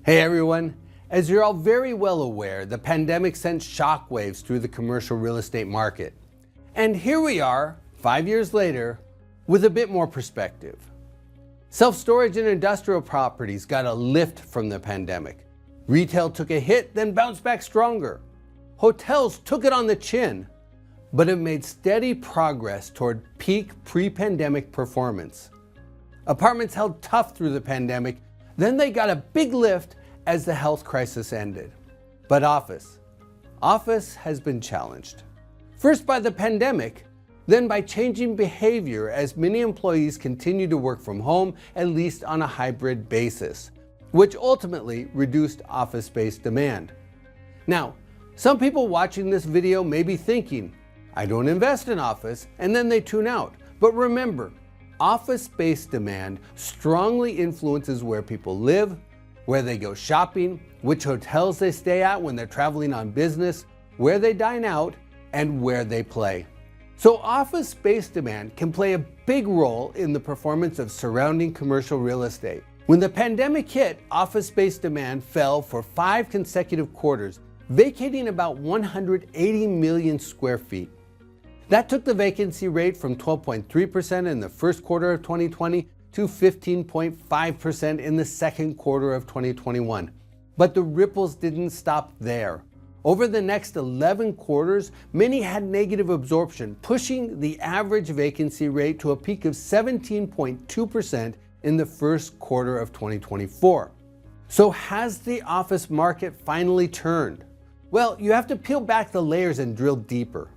Hey everyone, as you're all very well aware, the pandemic sent shockwaves through the commercial real estate market. And here we are, 5 years later, with a bit more perspective. Self-storage and industrial properties got a lift from the pandemic. Retail took a hit, then bounced back stronger. Hotels took it on the chin, but have made steady progress toward peak pre-pandemic performance. Apartments held tough through the pandemic, then they got a big lift as the health crisis ended. But office has been challenged. First by the pandemic, then by changing behavior as many employees continue to work from home, at least on a hybrid basis, which ultimately reduced office space demand. Now, some people watching this video may be thinking, I don't invest in office, and then they tune out. But remember, office space demand strongly influences where people live, where they go shopping, which hotels they stay at when they're traveling on business, where they dine out, and where they play. So office space demand can play a big role in the performance of surrounding commercial real estate. When the pandemic hit, office space demand fell for 5 consecutive quarters, vacating about 180 million square feet. That took the vacancy rate from 12.3% in the first quarter of 2020 to 15.5% in the second quarter of 2021. But the ripples didn't stop there. Over the next 11 quarters, many had negative absorption, pushing the average vacancy rate to a peak of 17.2% in the first quarter of 2024. So has the office market finally turned? Well, you have to peel back the layers and drill deeper.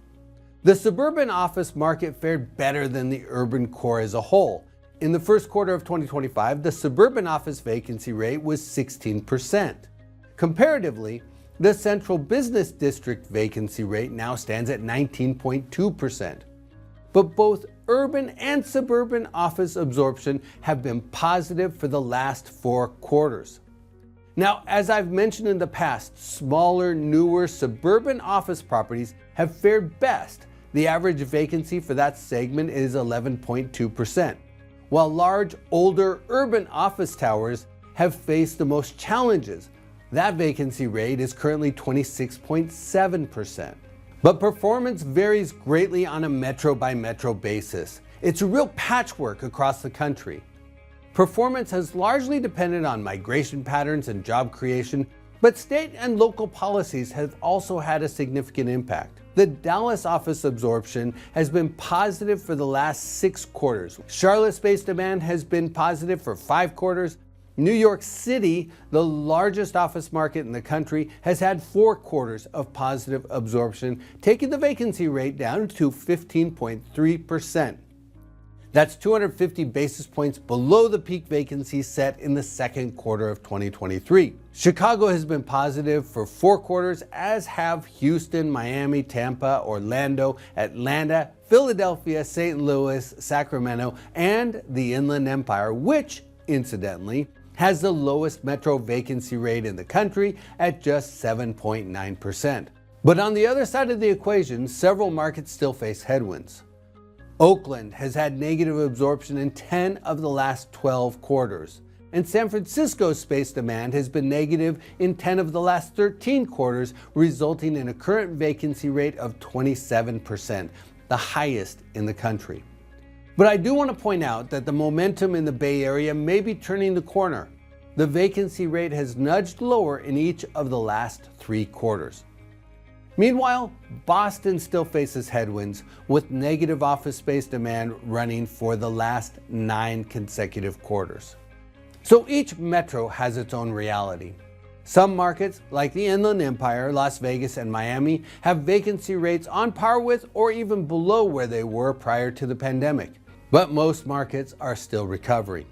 The suburban office market fared better than the urban core as a whole. In the first quarter of 2025, the suburban office vacancy rate was 16%. Comparatively, the central business district vacancy rate now stands at 19.2%. But both urban and suburban office absorption have been positive for the last 4 quarters. Now, as I've mentioned in the past, smaller, newer suburban office properties have fared best. The average vacancy for that segment is 11.2%, while large, older urban office towers have faced the most challenges. That vacancy rate is currently 26.7%. But performance varies greatly on a metro-by-metro basis. It's a real patchwork across the country. Performance has largely depended on migration patterns and job creation, but state and local policies have also had a significant impact. The Dallas office absorption has been positive for the last 6 quarters. Charlotte space demand has been positive for 5 quarters. New York City, the largest office market in the country, has had 4 quarters of positive absorption, taking the vacancy rate down to 15.3%. That's 250 basis points below the peak vacancy set in the second quarter of 2023. Chicago has been positive for 4 quarters, as have Houston, Miami, Tampa, Orlando, Atlanta, Philadelphia, St. Louis, Sacramento, and the Inland Empire, which, incidentally, has the lowest metro vacancy rate in the country at just 7.9%. But on the other side of the equation, several markets still face headwinds. Oakland has had negative absorption in 10 of the last 12 quarters, and San Francisco's space demand has been negative in 10 of the last 13 quarters, resulting in a current vacancy rate of 27%, the highest in the country. But I do want to point out that the momentum in the Bay Area may be turning the corner. The vacancy rate has nudged lower in each of the last 3 quarters. Meanwhile, Boston still faces headwinds, with negative office space demand running for the last 9 consecutive quarters. So each metro has its own reality. Some markets, like the Inland Empire, Las Vegas, and Miami, have vacancy rates on par with or even below where they were prior to the pandemic. But most markets are still recovering.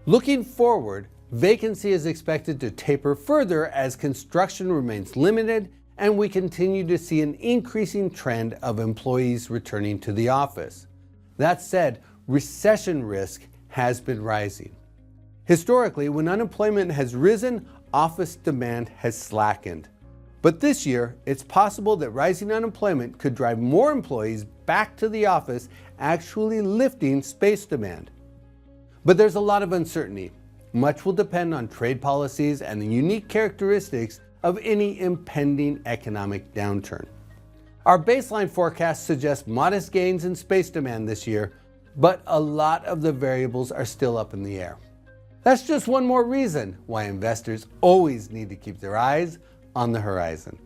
Looking forward, vacancy is expected to taper further as construction remains limited and we continue to see an increasing trend of employees returning to the office. That said, recession risk has been rising. Historically, when unemployment has risen, office demand has slackened. But this year, it's possible that rising unemployment could drive more employees back to the office, actually lifting space demand. But there's a lot of uncertainty. much will depend on trade policies and the unique characteristics of any impending economic downturn. Our baseline forecast suggests modest gains in space demand this year, but a lot of the variables are still up in the air. That's just one more reason why investors always need to keep their eyes on the horizon.